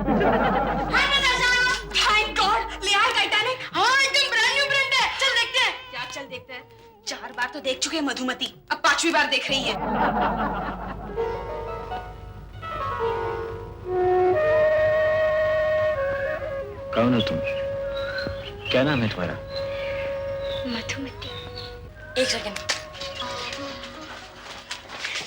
हाय Natasha, thank God ले आए Titanic. हाँ एकदम ब्रांड न्यू ब्रांड है। चल देखते हैं। क्या चल देखते हैं? 4 बार तो देख चुके हैं मधुमती, अब 5वीं बार देख रही है। कौन हो तुम? क्या नाम है तुम्हारा? मधुमती। एक सेकंड।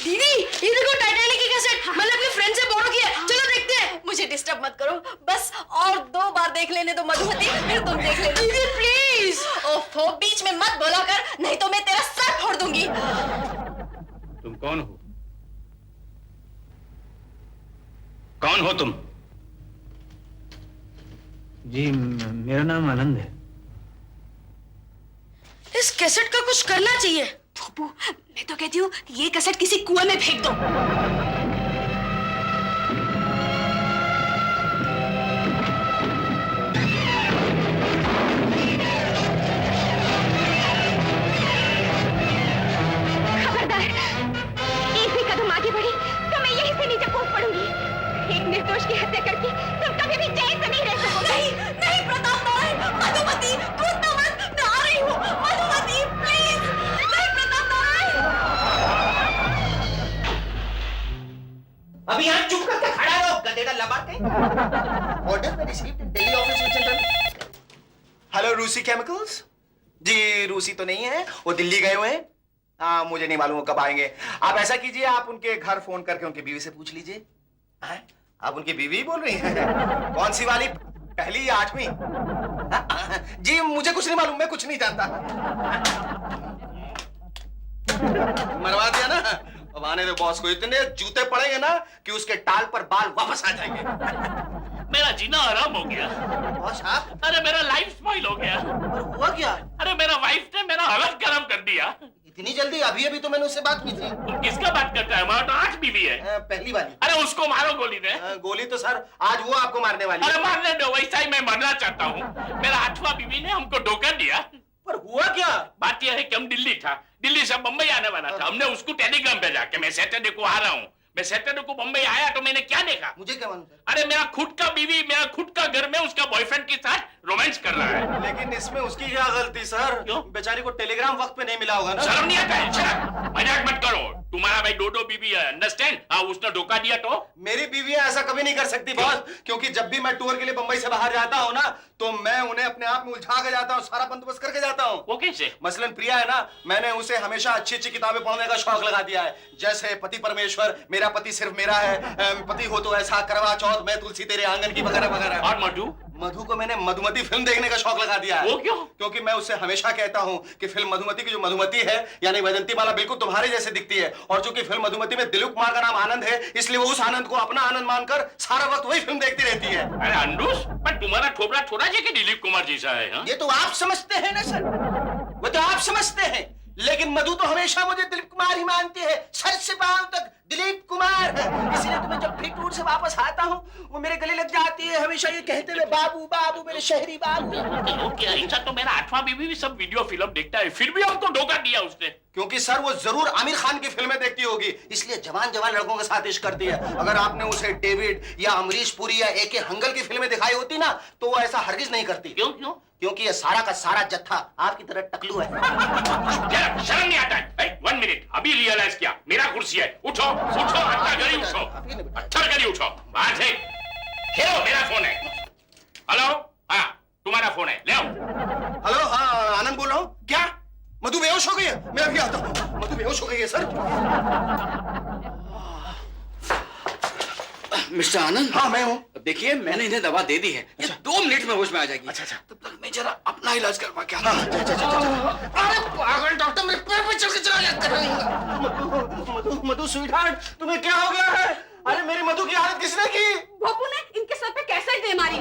दीदी ये देखो टाइटैनिक की कैसेट, मैंने अपने फ्रेंड से बोरो किया, चलो देखते हैं। मुझे डिस्टर्ब मत करो, बस और 2 बार देख लेने दो मधुमती, फिर तुम देख लेना। दीदी प्लीज। ओफो बीच में मत बोला कर, नहीं तो मैं तेरा सर फोड़ दूंगी। तुम कौन हो? कौन हो तुम? जी मेरा नाम आनंद है। इस कैसेट का कुछ करना चाहिए। फूफू मैं तो कहती हूँ ये कैसेट किसी कुएं में फेंक दो। खबरदार, एक भी कदम आगे बढ़ी तो मैं यहीं से नीचे कूद पड़ूंगी। एक निर्दोष की हत्या करके तुम कभी भी चैन से नहीं रह सकोगे। नहीं नहीं प्रताप नारायण, मधुमती कूदना मत, मैं आ रही हूँ। मधुमती प्लीज, नहीं प्रताप नारायण। अभी यहाँ चुप करके खड़ा रहो, गधेड़ा लबाड़ के। ऑर्डर में रिसीव्ड इन दिल्ली ऑफिस में चल। हेलो रूसी केमिकल्स। जी रूसी तो नहीं है, वो दिल्ली गए हुए हैं। हाँ मुझे नहीं मालूम वो कब आएंगे। आप ऐसा कीजिए, आप उनके घर फोन करके उनकी बीवी से पूछ लीजिए। आप उनकी बीवी बोल रही हैं? कौन सी वाली, पहली या 8वीं? जी मुझे कुछ नहीं मालूम, मैं कुछ नहीं जानता। मरवा दिया ना। अब आने दो बॉस को, इतने जूते पड़ेंगे ना कि उसके टाल पर बाल वापस आ जाएंगे। मेरा जीना आराम हो गया। बॉस आप? अरे मेरा लाइफ स्पॉइल हो गया। और हुआ क्या? अरे मेरा वाइफ ने मेरा हालत खराब कर दिया। इतनी जल्दी? अभी अभी तो मैंने उससे बात की थी। तुम किसका बात करता है? हमारा तो 8 बीवी है। पहली वाली। अरे उसको मारो गोली दे। गोली तो सर आज वो आपको मारने वाली है। अरे मारने दो, वैसा ही मैं मरना चाहता हूँ। मेरा 8वां बीवी ने हमको धोखा दिया। पर हुआ क्या? बात यह है कि हम दिल्ली से बम्बई आने वाला था। हमने उसको टेलीग्राम भेजा कि मैं सैटरडे को आ रहा हूँ। मैं सैटरडे को बम्बई आया तो मैंने क्या देखा? मुझे क्या मालूम? अरे मेरा खुद का बीवी मेरा खुद का घर में उसका बॉयफ्रेंड के साथ रोमांस कर रहा है। लेकिन इसमें उसकी क्या गलती सर? क्यों? बेचारी को टेलीग्राम वक्त पे नहीं मिला होगा ना। शर्म नहीं आता है? शर्म, मजाक मत करो। तुम्हारा भाई 2 बीवी है, अंडरस्टैंड? हाँ उसने धोखा दिया तो? मेरी बीवियां ऐसा कभी नहीं कर सकती बॉस, क्योंकि जब भी मैं टूर के लिए बंबई से बाहर जाता हूँ ना तो मैं उन्हें अपने आप में उलझा के जाता हूँ, सारा बंदोबस्त करके जाता हूँ। वो कैसे? मसलन प्रिया है ना, मैंने उसे हमेशा अच्छी अच्छी किताबें पढ़ने का शौक लगा दिया है। जैसे पति परमेश्वर, मेरा पति सिर्फ मेरा है, पति हो तो ऐसा, करवा चौथ, मैं तुलसी तेरे आंगन की, वगैरह वगैरह। और मधु को मैंने मधुमती फिल्म देखने का शौक लगा दिया है। वो क्यों? क्योंकि मैं उससे हमेशा कहता हूँ कि फिल्म मधुमती की जो मधुमती है यानी वैजंतीमाला बिल्कुल तुम्हारे जैसे दिखती है, और चूंकि फिल्म मधुमती में दिलीप कुमार का नाम आनंद है इसलिए वो उस आनंद को अपना आनंद मानकर सारा वक्त वही फिल्म देखती रहती है। अरे अंडूस, पर तुम्हारा ठोबरा थोड़ा जैसे दिलीप कुमार जैसा है। हाँ? ये तो आप समझते हैं ना सर, वो तो आप समझते हैं, लेकिन मधु तो हमेशा मुझे दिलीप कुमार ही मानती है, सर से पांव तक दिलीप कुमार है। इसलिए तो मैं जब भी टूर से वापस आता हूँ वो मेरे गले लग जाती है, हमेशा ये कहते हुए बाबू बाबू मेरे शहरी बाबू। क्या ऐसा तो मेरा 8वां बीवी भी सब वीडियो फिल्म देखता है, फिर भी हमको धोखा दिया उसने। क्योंकि सर वो जरूर आमिर खान की फिल्में देखती होगी, इसलिए जवान जवान लड़कों के साथ इश्क करती है। अगर आपने उसे डेविड या अमरीश पुरी या एके हंगल की फिल्में दिखाई होती ना तो वो ऐसा हरगिज नहीं करती। क्यों क्यों? क्योंकि ये सारा का सारा जत्था आपकी तरह टकलू है। शर्म नहीं आता है? 1 मिनट, अभी रियलाइज किया, मेरा कुर्सी है। उठो उठो, अच्छा करी उठो, अच्छा करी उठो। बाहर से खेलो, मेरा फोन है। हेलो, हाँ तुम्हारा फोन है, ले आओ। हेलो, हाँ आनंद बोल रहा हूँ। क्या मधु बेहोश हो गई है? मैं अभी आता हूँ। मधु बेहोश हो गई है सर। मिस्टर आनंद। हाँ मैं हूँ। देखिए मैंने इन्हें दवा दे दी है, ये 2 मिनट में होश में आ जाएगी। अच्छा अच्छा, तब तक मैं जरा अपना इलाज करवा के आता हूँ। अरे पागल डॉक्टर, मेरे पैर पे चल के चला जाता। मधु मधु स्वीटहार्ट, तुम्हें क्या हो गया है? अरे मेरी मधु की हालत किसने की? बापू ने इनके सर पे कैसेट दे मारी।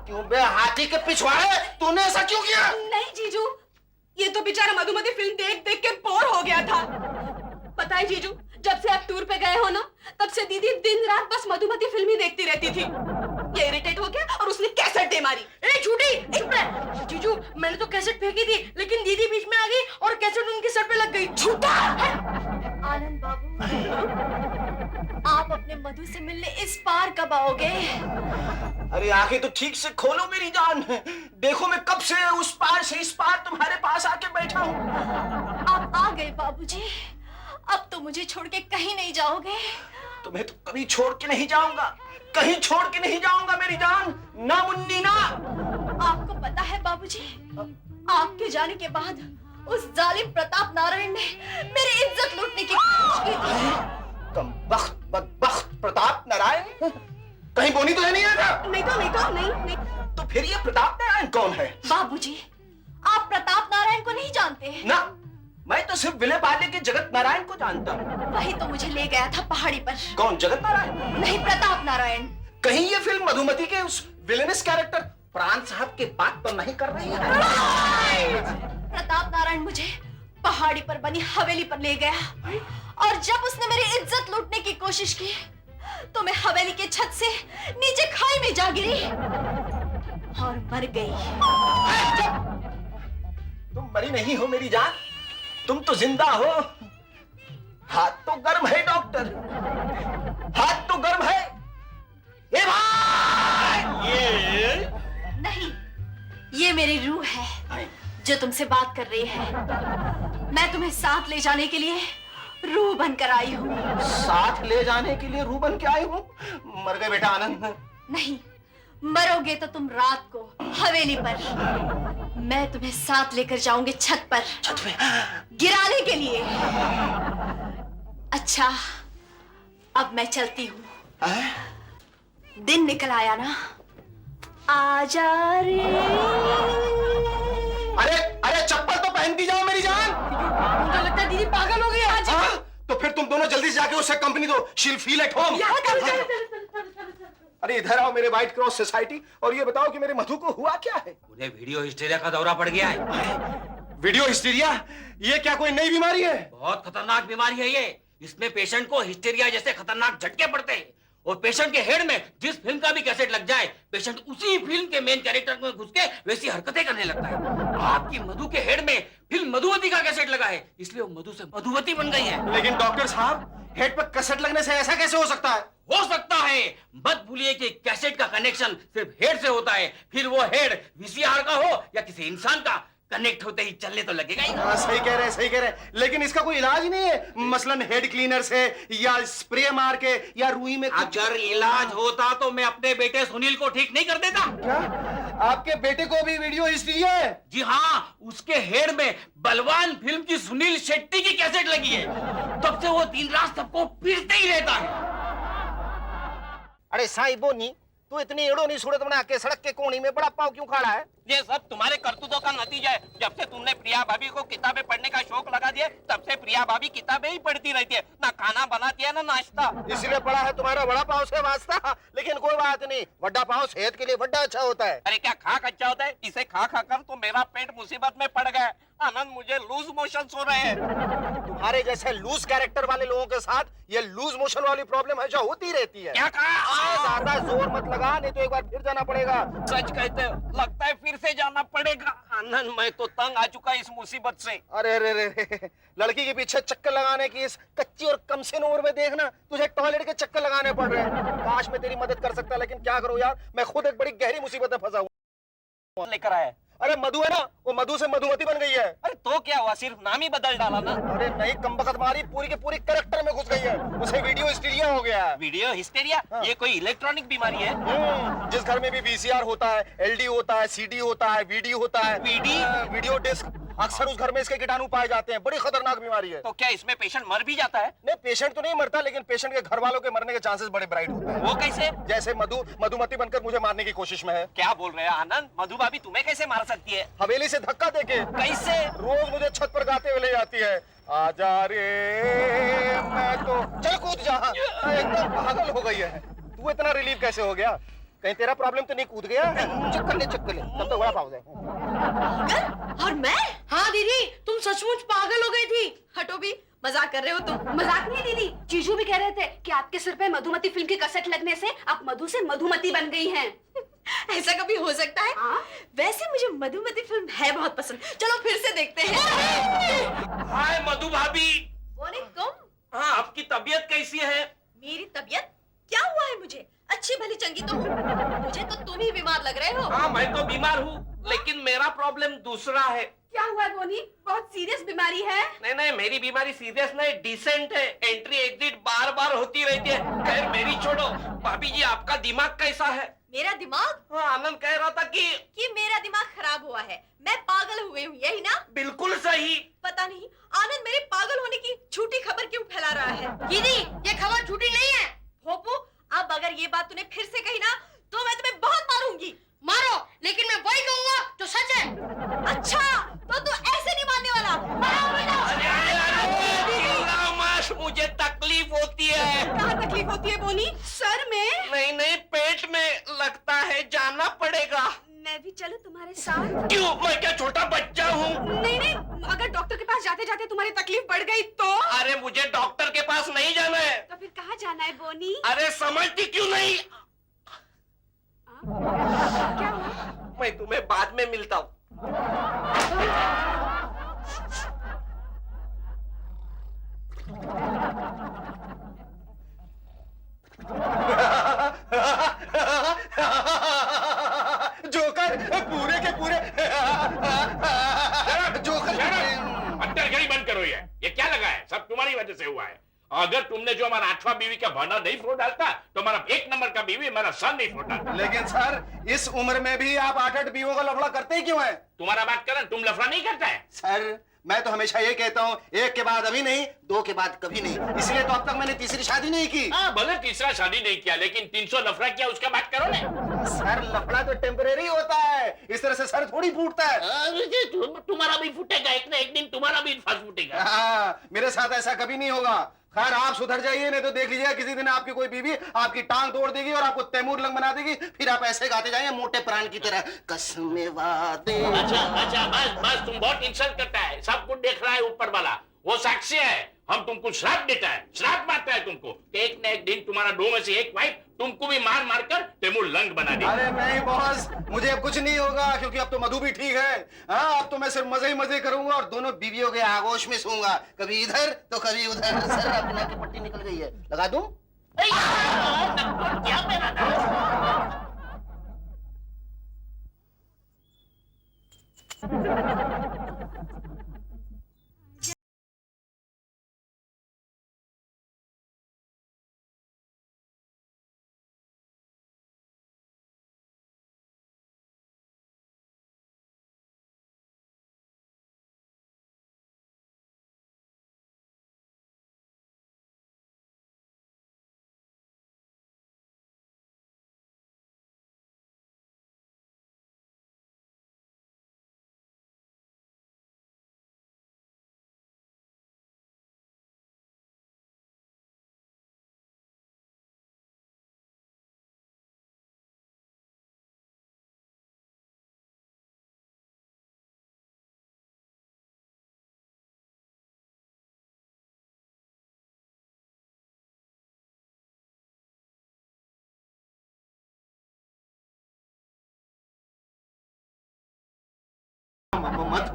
क्यों बे हाथी के पिछवाड़े, तूने ऐसा क्यों किया? नहीं जीजू, ये तो बेचारा मधुमती फिल्म देख देख के बोर हो गया था। पता है जीजू, जब से आप टूर पे गए हो ना तब से दीदी दिन रात बस मधुमती फिल्म ही देखती रहती थी। ये इरिटेट हो गया और उसने कैसेट दे मारी। ए झूठी, एक मिनट जीजू, मैंने तो कैसेट फेंकी थी लेकिन दीदी बीच में आ गई और कैसेट उनके सर पे लग गई। झूठा। आनंद बाबू, आप अपने मधु से मिलने इस पार कब आओगे? अरे आंखें तो ठीक से खोलो मेरी जान। देखो मैं कब से उस पार से इस पार तुम्हारे पास आके बैठा हूँ। आप आ गए बाबूजी। अब तो मुझे छोड़ के कहीं नहीं जाओगे। तुम्हें तो कभी छोड़ के नहीं जाऊंगा, कहीं छोड़ के नहीं जाऊंगा मेरी जान, ना मुन्नी ना। आपको पता है बाबूजी, आपके जाने के बाद उस जालिम प्रताप नारायण ने मेरी इज्जत लूटने की कोशिश की थी। कमबख्त बदबख्त प्रताप नारायण, कहीं बोनी तो है नहीं था? नहीं। तो फिर ये प्रताप नारायण कौन है? बाबूजी, आप प्रताप नारायण को नहीं जानते? ना, मैं तो सिर्फ विले पाले के जगत नारायण को जानता हूँ। वही तो मुझे ले गया था पहाड़ी पर। कौन, जगत नारायण? नहीं, प्रताप नारायण। कहीं ये फिल्म मधुमती के उस विलेनस कैरेक्टर प्राण साहब की बात तो नहीं कर रही है? प्रताप नारायण मुझे पहाड़ी पर बनी हवेली पर ले गया और जब उसने मेरी इज्जत लूटने की कोशिश की तो मैं हवेली के छत से नीचे खाई में जा गिरी और मर गई। तुम मरी नहीं हो मेरी जान, तुम तो जिंदा हो। हाथ तो गर्म है डॉक्टर, हाथ तो गर्म है। ए भाई! ये नहीं, ये मेरी रूह है जो तुमसे बात कर रही है। मैं तुम्हें साथ ले जाने के लिए रूह बनकर आई हूँ। साथ ले जाने के लिए रूह बन के आई हूँ? मर गए बेटा आनंद। नहीं, मरोगे तो तुम रात को हवेली पर। मैं तुम्हें साथ लेकर जाऊंगी छत पर, छत पे गिराने के लिए। अच्छा, अब मैं चलती हूँ। दिन निकल आया ना, आजा रे। अरे अरे चप्पल तो पहन के जाओ मेरी जान। मुझे लगता है दीदी पागल हो गई आज। तो फिर तुम दोनों जल्दी से जाके उससे कंपनी दो, शील फील एट होम। अरे इधर आओ मेरे व्हाइट क्रॉस सोसाइटी और ये बताओ कि मेरे मधु को हुआ क्या है? उन्हें वीडियो हिस्टेरिया का दौरा पड़ गया है। Video hysteria? ये क्या कोई नई बीमारी है? बहुत खतरनाक बीमारी है ये। इसमें पेशेंट को हिस्टेरिया जैसे खतरनाक झटके पड़ते हैं और पेशेंट के हेड में जिस फिल्म का भी कैसेट लग जाए, पेशेंट उसी फिल्म के मेन कैरेक्टर में घुस के वैसी हरकतें करने लगता है। आपकी मधु के हेड में फिल्म मधुमती का कैसेट लगा है, इसलिए वो मधु से मधुमती बन गई है। लेकिन डॉक्टर साहब, हेड पर कैसेट लगने से ऐसा कैसे हो सकता है? हो सकता है। मत भूलिए कि कैसेट का कनेक्शन सिर्फ हेड से होता है, फिर वो हेड वीसीआर का हो या किसी इंसान का, कनेक्ट होते ही चलने तो लगेगा ही। सही कह रहे हैं। लेकिन इसका कोई इलाज नहीं है? मसलन हेड क्लीनर से या स्प्रे मार के या रुई में कुछ? अगर इलाज होता तो मैं अपने बेटे सुनील को ठीक नहीं कर देता। क्या आपके बेटे को भी वीडियो हिस्ट्री है? जी हाँ, उसके हेड में बलवान फिल्म की सुनील शेट्टी की कैसेट लगी है। तब से वो दिन रात सबको पीटते ही रहता है। अरे साई बोनी, तू इतनी एड़ो नहीं सूरत बना के सड़क के कोने में बड़ा पाव क्यों खड़ा है? ये सब तुम्हारे करतूतों का नतीजा है। जब से तुमने प्रिया भाभी को किताबें पढ़ने का शौक लगा दिया, तब से प्रिया भाभी किताबें ही पढ़ती रहती है, ना खाना बनाती है ना नाश्ता। इसलिए पड़ा है तुम्हारा बड़ा पाव से वास्ता। लेकिन कोई बात नहीं, बड़ा पाव सेहत के लिए बड़ा अच्छा होता है। अरे क्या खाक अच्छा होता है? इसे खा खा कर तो मेरा पेट मुसीबत में पड़ गया। आनंद, मुझे लूज मोशन हो रहे हैं। तुम्हारे जैसे लूज कैरेक्टर वाले लोगों के साथ ये लूज मोशन वाली प्रॉब्लम हमेशा होती रहती है। क्या कहा? ज्यादा जोर मत लगा, नहीं तो एक बार फिर जाना पड़ेगा। सच कहते हो, लगता है फिर से जाना पड़ेगा। आनंद, मैं तो तंग आ चुका इस मुसीबत से। अरे रे रे रे, लड़की के पीछे चक्कर लगाने की इस कच्ची और कमसिन उम्र में देखना तुझे टॉयलेट के चक्कर लगाने पड़ रहे हैं। काश मैं तेरी मदद कर सकता, लेकिन क्या करूं यार, मैं खुद एक बड़ी गहरी मुसीबत में फंसा हूं। लेकर आया। अरे मधु है ना, वो मधु से मधुमती बन गई है। अरे तो क्या हुआ, सिर्फ नाम ही बदल डाला ना। अरे नहीं, कमबख्त मारी पूरी के पूरी कैरेक्टर में घुस गई है। उसे वीडियो हिस्टीरिया हो गया है। Video hysteria? ये कोई इलेक्ट्रॉनिक बीमारी है? जिस घर में भी वीसीआर होता है, एलडी होता है, सीडी होता है, वीडी होता है, वीडियो डिस्क, अक्सर उस घर में इसके कीटाणु पाए जाते हैं। बड़ी खतरनाक बीमारी है। तो क्या इसमें पेशेंट मर भी जाता है? नहीं, पेशेंट तो नहीं मरता, लेकिन पेशेंट के घर वालों के मरने के चांसेस बड़े ब्राइट होते हैं। वो कैसे? जैसे मधुमती बनकर मुझे मारने की कोशिश में है। क्या बोल रहे हैं आनंद? मधु भाभी तुम्हें कैसे मार सकती है? हवेली से धक्का देके। कैसे? रोज मुझे छत पर गाते हुए ले जाती है, आजा रे। मैं तो चल कूद जा। एकदम पागल हो गई है। तू इतना रिलीफ कैसे हो गया? कहीं तेरा प्रॉब्लम तो नहीं कूद गया? चक्कर ले तब तो बड़ा पाउज है। पागल? और मैं? हाँ दीदी, तुम सचमुच पागल हो गई थी। हटो भी, मजाक कर रहे हो तुम। मजाक नहीं दीदी, जीजू भी कह रहे थे कि आपके सिर पे मधुमती फिल्म की कैसेट लगने से आप मधु से मधुमती बन गई हैं। ऐसा कभी हो सकता है? वैसे मुझे मधुमती फिल्म है बहुत पसंद। चलो फिर से देखते हैं। हाय मधु भाभी। वालेकुम। हाँ, आपकी तबीयत कैसी है? मेरी तबीयत? क्या हुआ है मुझे? अच्छी भली चंगी तो हूँ। मुझे तो तुम बीमार लग रहे हो। हाँ मैं तो बीमार हूँ, लेकिन मेरा प्रॉब्लम दूसरा है। क्या हुआ बोनी? बहुत सीरियस बीमारी है? नहीं नहीं, मेरी बीमारी सीरियस नहीं, डिसेंट है। एंट्री एग्जिट बार बार होती रहती है। खैर मेरी छोड़ो, भाभी जी आपका दिमाग कैसा है? मेरा दिमाग? हाँ, आनंद कह रहा था कि मेरा दिमाग खराब हुआ है, मैं पागल हो गई हूँ, यही ना? बिल्कुल सही। पता नहीं आनंद मेरे पागल होने की झूठी खबर क्यों फैला रहा है। दीदी ये खबर झूठी नहीं है। भोपू अब अगर ये बात तूने फिर से कही ना तो मैं तुम्हें बहुत मारूंगी। मारो, लेकिन मैं वही कहूंगा जो सच है। अच्छा तो तू ऐसे नहीं मानने वाला। मुझे तकलीफ होती है। कहाँ तकलीफ होती है बोनी? सर में? नहीं नहीं, पेट में लगता है, जाना पड़ेगा। मैं भी चलूं तुम्हारे साथ? क्यों, मैं क्या छोटा बच्चा हूँ? नहीं नहीं, अगर डॉक्टर के पास जाते जाते तुम्हारी तकलीफ बढ़ गई तो? अरे मुझे डॉक्टर के पास नहीं जाना है। तो फिर कहाँ जाना है बोनी? अरे समझती क्यों नहीं? क्या हुआ? मैं तुम्हें बाद में मिलता हूँ। जोकर पूरे के पूरे जोकर। हत्यारगिरी बंद करो। ये क्या लगा है? सब तुम्हारी वजह से हुआ है। अगर तुमने जो हमारा 8वां बीवी का बहाना नहीं फोड़ डालता तो हमारा 1 नंबर का बीवी हमारा सन नहीं फोड़ डालता। लेकिन सर इस उम्र में भी आप 8-8 बीवियों का लफड़ा करते ही क्यों हैं? तुम्हारा बात करें, तुम लफड़ा नहीं करता है? सर मैं तो हमेशा ये कहता हूँ, 1 के बाद अभी नहीं, 2 के बाद कभी नहीं। इसलिए तो अब तक मैंने तीसरी शादी नहीं की। हाँ भले तीसरा शादी नहीं किया, लेकिन 300 लफड़ा किया, उसका बात करो ना। सर लफड़ा तो टेम्परेरी होता है, इस तरह से सर थोड़ी फूटता है। तुम्हारा भी फूटेगा, एक ना एक दिन तुम्हारा भी फंस फूटेगा। हाँ, मेरे साथ ऐसा कभी नहीं होगा। खैर आप सुधर जाइए, नहीं तो देख लीजिएगा किसी दिन आपकी कोई बीवी आपकी टांग तोड़ देगी और आपको तैमूर लंग बना देगी। फिर आप ऐसे गाते जाएंगे मोटे प्राण की तरह, कसमें वादे। अच्छा बस तुम बहुत इंसल्ट करता है। सब कुछ देख रहा है ऊपर वाला, वो साक्षी है। हम तुमको श्राप देता है, श्राप मारता है तुमको। एक न एक दिन तुम्हारा 2 में से एक वाइफ तुमको भी मार मार कर तैमूर लंग बना देगी। अरे नहीं बॉस, मुझे अब कुछ नहीं होगा, क्योंकि अब तो मधु भी ठीक है। हाँ अब तो मैं सिर्फ मजे ही मजे करूंगा और दोनों बीवियों के आगोश में सोऊंगा, कभी इधर तो कभी उधर। सर आपकी नाक की पट्टी निकल गई है, लगा दूं? क्या मेरा नाम?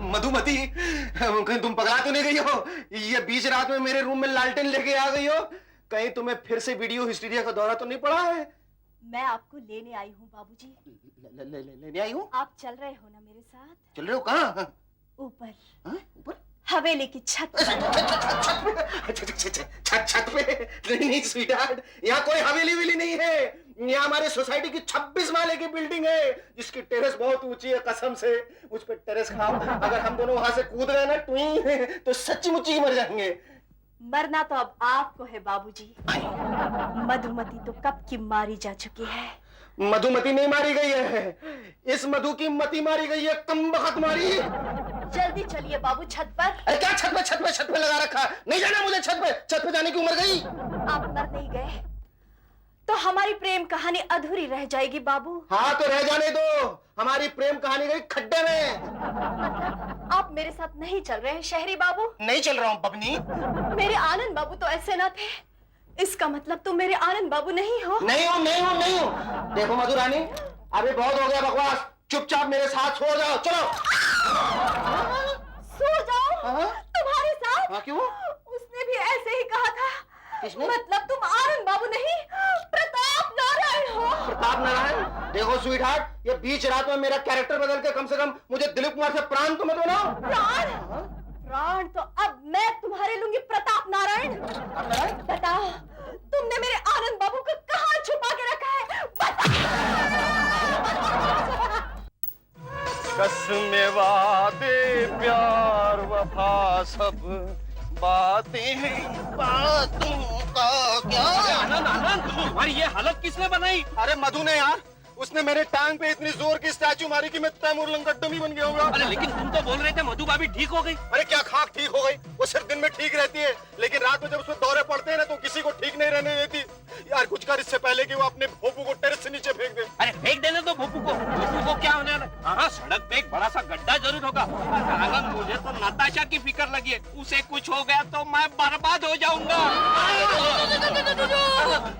मधुमती, कहीं तुम पगला तो नहीं गई हो? ये बीच रात में मेरे रूम में लालटेन लेके आ गई हो? कहीं तुम्हें फिर से वीडियो हिस्टीरिया का दौरा तो नहीं पड़ा है? मैं आपको लेने आई हूँ बाबूजी। लेने आई हूँ? आप चल रहे हो ना मेरे साथ? चल रहे हो कहाँ? ऊपर। ऊपर? हवेली की छत पर। छत पे? नहीं स्वीटहार्ट, यहाँ कोई हवेली वेली नहीं है। यहाँ हमारे सोसाइटी की 26 माले की बिल्डिंग है, जिसकी टेरेस बहुत ऊंची है। कसम से उस पे टेरेस खाओ, अगर हम दोनों वहां से कूद गए ना टुई, तो सच्ची ही मर जाएंगे। मरना तो अब आपको है बाबूजी। मधुमती तो कब की मारी जा चुकी है। मधुमती नहीं मारी गई है, इस मधु की मती मारी गई है, कमबख्त मारी। जल्दी चलिए बाबू छत पर। अरे क्या छत पे लगा रखा? नहीं जाना मुझे छत पे जाने की उम्र गई। आप मर नहीं गए तो हमारी प्रेम कहानी अधूरी रह जाएगी बाबू। हाँ तो रह जाने दो, हमारी प्रेम कहानी गई खड्डे में। मतलब आप मेरे साथ नहीं चल रहे हैं शहरी बाबू? नहीं चल रहा हूँ बबनी। मेरे आनंद बाबू तो ऐसे न थे, इसका मतलब तुम मेरे आनंद बाबू नहीं हो? नहीं हूँ। देखो मधुरानी, अभी बहुत हो गया बकवास, चुपचाप मेरे साथ सो जाओ। चलो सो जाओ? तुम्हारे साथ? हाँ क्यों? उसने भी ऐसे ही कहा था। किसने? मतलब तुम आनंद बाबू नहीं, प्रताप नारायण नारायण हो। प्रताप नारायण, देखो स्वीट हार्ट, ये बीच रात में मेरा कैरेक्टर बदल के कम से कम मुझे दिलीप कुमार से प्राण तो मत दो। प्राण प्राण तो अब मैं तुम्हारे लूंगी प्रताप नारायण। बताओ तुमने मेरे आनंद बाबू को कहाँ छुपा के रखा है, कसमें वादे प्यार वफा सब बातें हैं, बातों का क्या। आनंद आनंद, तुम्हारी ये हालत किसने बनाई? अरे मधु ने यार, उसने मेरे टांग पे इतनी जोर की स्टैचू मारी कि मैं तैमूर लंगड्डम ही बन गया हूँ। अरे लेकिन तुम तो बोल रहे थे मधु भाभी ठीक हो गई। अरे क्या खाक ठीक हो गई, वो सिर्फ दिन में ठीक रहती है, लेकिन रात में जब उसमें दौरे पड़ते हैं ना तो किसी को ठीक नहीं रहने देती। यार कुछ कर इससे पहले कि वो अपने भोपू को टेरेस से नीचे फेंक दे। अरे फेंक देने दो भोपू को क्या होने वाला है? हाँ सड़क पे एक बड़ा सा गड्ढा जरूर होगा। आनंद मुझे तो नताशा की फिक्र लगी है, उसे कुछ हो गया तो मैं बर्बाद हो जाऊंगा।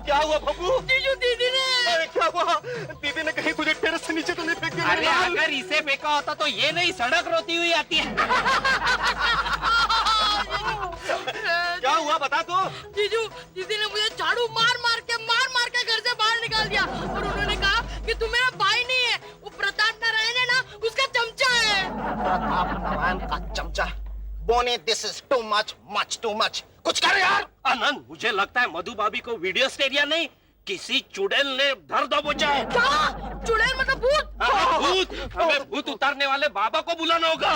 क्या हुआ भोपू? दीदी ने। अरे क्या हुआ? दीदी ने कहीं तुझे टेरेस से नीचे तो नहीं फेंक दिया? अरे अगर इसे फेंका होता तो ये नहीं सड़क रोती हुई आती है। क्या हुआ बता तो। जीजू, दीदी ने मुझे झाड़ू मार मार के घर से बाहर निकाल दिया और उन्होंने कहा कि तू मेरा भाई नहीं है, वो प्रताप नारायण है ना, उसका चमचा है। प्रताप नारायण का चमचा। बोने this is too much, much too much. कुछ कर यार। आनंद मुझे लगता है मधु भाभी को वीडियो स्टेरिया नहीं किसी चुड़ैल ने धर दबोचा है। क्या? चुड़ैल मतलब भूत? हाँ, भूत। हमें भूत उतारने वाले बाबा को बुलाना होगा।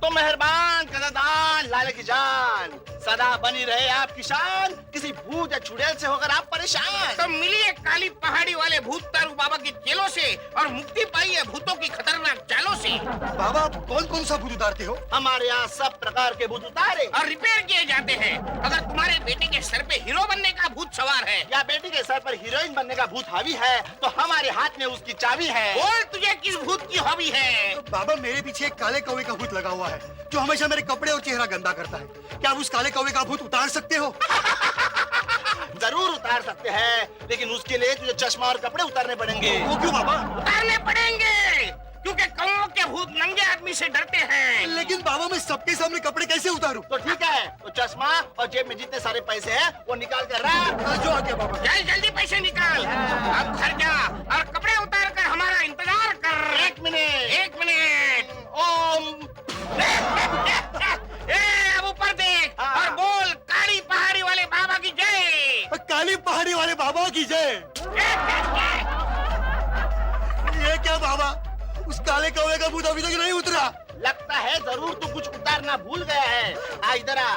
तो मेहरबान कदरदान लाले की जान, सदा बनी रहे आपकी शान, किसी भूत या चुड़ैल से होकर आप परेशान। तो मिलिए काली पहाड़ी वाले भूत तारू बाबा की चेलों से और मुक्ति पाइए भूतों की खतरनाक चालों से। बाबा कौन कौन सा भूत उतारते हो? हमारे यहाँ सब प्रकार के भूत उतारे और रिपेयर किए जाते हैं। अगर तुम्हारे बेटे के सर पे हीरो बनने का भूत सवार है या बेटी के सर पर हीरोइन बनने का भूत हावी है तो हमारे हाथ में उसकी चाबी है। बोल तुझे किस भूत की हॉबी है? बाबा मेरे पीछे एक काले कौवे का भूत लगा हुआ है जो हमेशा मेरे कपड़े और चेहरा गंदा करता है। क्या आप उस काले कौवे का भूत उतार सकते हो? जरूर उतार सकते हैं, लेकिन उसके लिए तुझे चश्मा और कपड़े उतारने पड़ेंगे। वो क्यों बाबा? उतारने पड़ेंगे क्योंकि कौओं के भूत नंगे आदमी से डरते हैं। लेकिन बाबा मैं सबके सामने कपड़े कैसे उतारूं? तो ठीक है, तो चश्मा और जेब में जितने सारे पैसे हैं वो निकाल कर रख। जो आ गया बाबा। जल्दी पैसे निकाल। अब घर जा और कपड़े उतार कर हमारा इंतजार कर। एक मिनट। ओम अब ऊपर देख और बोल काली पहाड़ी वाले बाबा की जय। काली पहाड़ी वाले बाबा की जय। ये क्या बाबा, उस काले कौवे का भूत अभी तक नहीं उतरा? लगता है जरूर तू कुछ उतारना भूल गया है। आ इधर आ।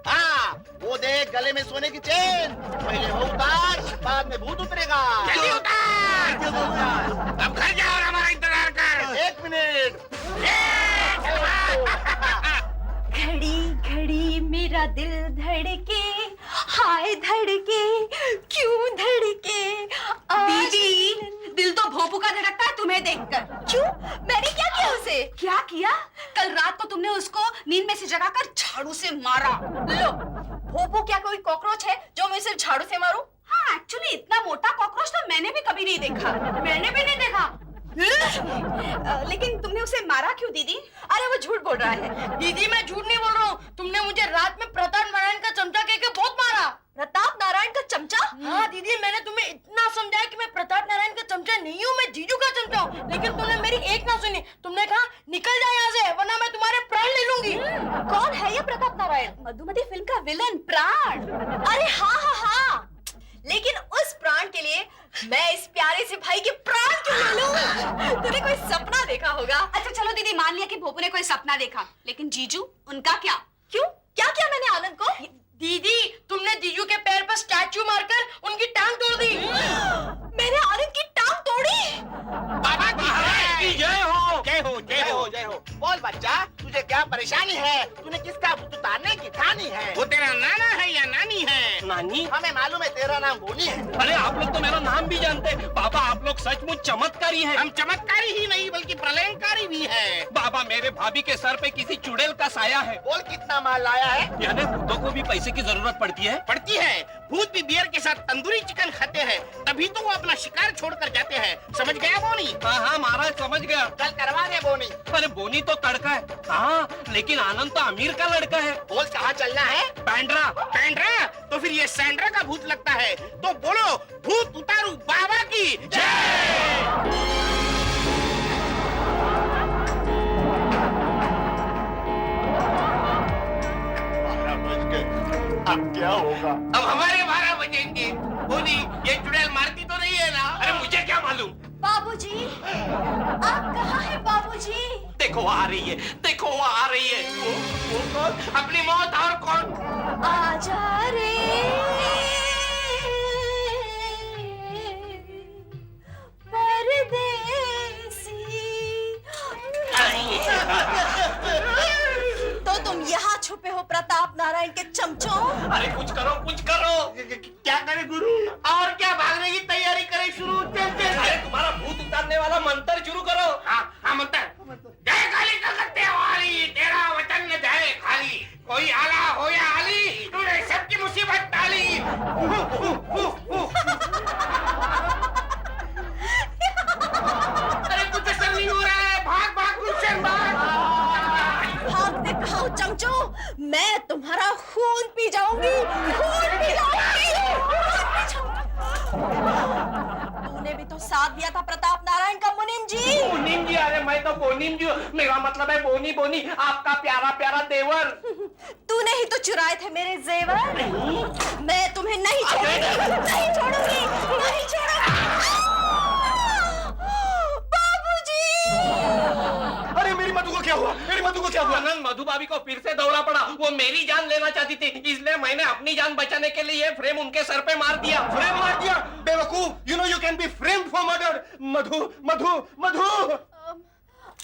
हाँ वो देख गले में सोने की चेन, पहले वो उतार बाद में भूत उतरेगा। जल्दी उतार। अब घर जा और हमारा इंतजार कर। एक मिनट। घड़ी घड़ी मेरा दिल धड़के, हाय धड़के, क्यों धड़के दीदी, दिल तो भोपू का धड़कता है तुम्हें देखकर। क्यों? मैंने क्या किया उसे? क्या किया? कल रात को तुमने उसको नींद में से जगाकर झाड़ू से मारा। लो, भोपू क्या कोई कॉकरोच है जो मैं सिर्फ झाड़ू से मारूं? हाँ एक्चुअली इतना मोटा कॉकरोच तो मैंने भी कभी नहीं देखा। मैंने भी नहीं देखा। लेकिन तुमने उसे मारा क्यों दीदी? अरे वो झूठ बोल रहा है। दीदी मैं झूठ नहीं बोल रहा हूँ, तुमने मुझे रात में प्रताप नारायण का चमचा कह के बहुत मारा। प्रताप नारायण का चमचा? हाँ दीदी, मैंने तुम्हें इतना समझाया कि मैं प्रताप नारायण का चमचा नहीं हूँ, मैं जीजू का चमचा हूँ, लेकिन तुमने मेरी एक ना सुनी। तुमने कहा निकल जाए यहाँ से वरना मैं तुम्हारे प्राण ले लूंगी। कौन है ये प्रताप नारायण? मधुमती फिल्म का विलन प्राण। अरे हाँ हाँ हाँ, लेकिन उस प्राण के लिए मैं इस प्यारे से भाई के प्राण क्यों ले लूं? तूने कोई सपना देखा होगा। अच्छा चलो दीदी, मान लिया कि भोपू ने कोई सपना देखा, लेकिन जीजू उनका क्या? क्यों? क्या किया मैंने आनंद को? दीदी तुमने जीजू के पैर पर स्टैचू मारकर उनकी टांग तोड़ दी। मैंने आनंद की टांग तोड़ी? बाबा की जय हो। जय हो जय हो जय हो। बोल बच्चा, तुझे क्या परेशानी है? तूने किसका भूत उतारने की ठानी है? वो तेरा नाना है या नानी है? नानी? हमें मालूम है तेरा नाम बोनी है। अरे आप लोग तो मेरा नाम हम भी जानते हैं बाबा आप लोग सचमुच चमत्कारी हैं। हम चमत्कारी ही नहीं बल्कि प्रलयंकारी भी हैं। बाबा मेरे भाभी के सर पे किसी चुड़ैल का साया है। बोल कितना माल लाया है? यानी भूतों को भी पैसे की जरूरत पड़ती है? पड़ती है। भूत भी बियर के साथ तंदूरी चिकन खाते हैं, तभी तो वो अपना शिकार छोड़कर जाते हैं। समझ गया बोनी? हाँ हाँ महाराज समझ गया। कल करवा दे बोनी। अरे बोनी तो तड़का है। हाँ लेकिन आनंद तो अमीर का लड़का है। बोल कहाँ चलना है? पैंड्रा। पैंड्रा? तो फिर ये सैंड्रा का भूत लगता है। तो बोलो भूत उतारू बाबा की जय। अब क्या होगा? अब हमारे 12 बजेंगे। बोनी ये चुड़ैल मारती तो नहीं है ना? अरे मुझे क्या मालूम? बाबूजी, आप कहाँ हैं बाबूजी? देखो वो आ रही है, देखो वो आ रही है। वो कौन? अपनी मौत और कौन? आजा रे परदेसी। तो तुम यहाँ छुपे हो प्रताप नारायण के चमचों? अरे कुछ करो कुछ करो। क्या करे गुरु? और क्या भागने की तैयारी करें शुरू? चल चल। अरे तुम्हारा भूत उतारने वाला मंत्र शुरू करो। हाँ हाँ मंत्र। जय काली कलकत्ते वाली, तेरा वचन न जाए खाली। कोई आला हो या आली, तूने सबकी मुसीबत टाली। अरे कुछ असर नहीं हो रहा है। भाग भाग गुलशन भाग। भागते कहाँ हो चमचों? मैं तुम्हारा खून पी जाऊंगी, खून पी जाऊंगी, खून पी जाऊंगी। तूने भी तो साथ दिया था प्रताप नारायण का मुनीम जी। मुनीम जी? अरे मैं तो बोनीम जी हूँ। मेरा मतलब है बोनी बोनी, आपका प्यारा प्यारा देवर। तूने ही तो चुराए थे मेरे जेवर। मैं तुम्हें नहीं छोड़ूंगी, नहीं छोड़ूंगी, नहीं छोड़ूंगी। बाबूजी! अरे मेरी मधु को क्या हुआ? मेरी मधु को क्या हुआ? आनंद मधु भाभी को फिर से दौरा पड़ा। वो मेरी जान लेना चाहती थी, इसलिए मैंने अपनी जान बचाने के लिए फ्रेम उनके सर पे मार दिया। फ्रेम मार दिया? बेवकूफ! You know you can be framed for murder. मधु मधु मधु!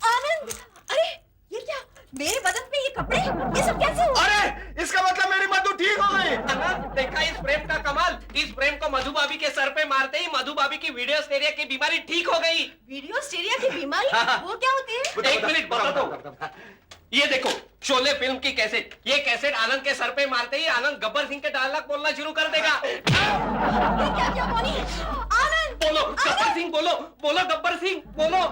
आनंद, अरे ये क्या? मेरे बदन पे ये कपड़े, ये सब कैसे हुआ? अरे इसका मतलब मेरी मधु ठीक हो गई। आनंद देखा इस फ्रेम का कमाल? इस फ्रेम को मधु भाभी के सर पे मारते ही मधु भाभी की वीडियो स्टेरिया की बीमारी ठीक हो गई। वीडियो स्टीरिया की बीमारी? वो क्या होती है? एक मिनट बताता हूँ। ये देखो शोले फिल्म की कैसेट। ये कैसेट आनंद के सर पे मारते ही आनंद गब्बर सिंह के डायलॉग बोलना शुरू कर देगा। ये क्या बोली? आनंद! बोलो गब्बर सिंह, बोलो बोलो गब्बर सिंह, बोलो।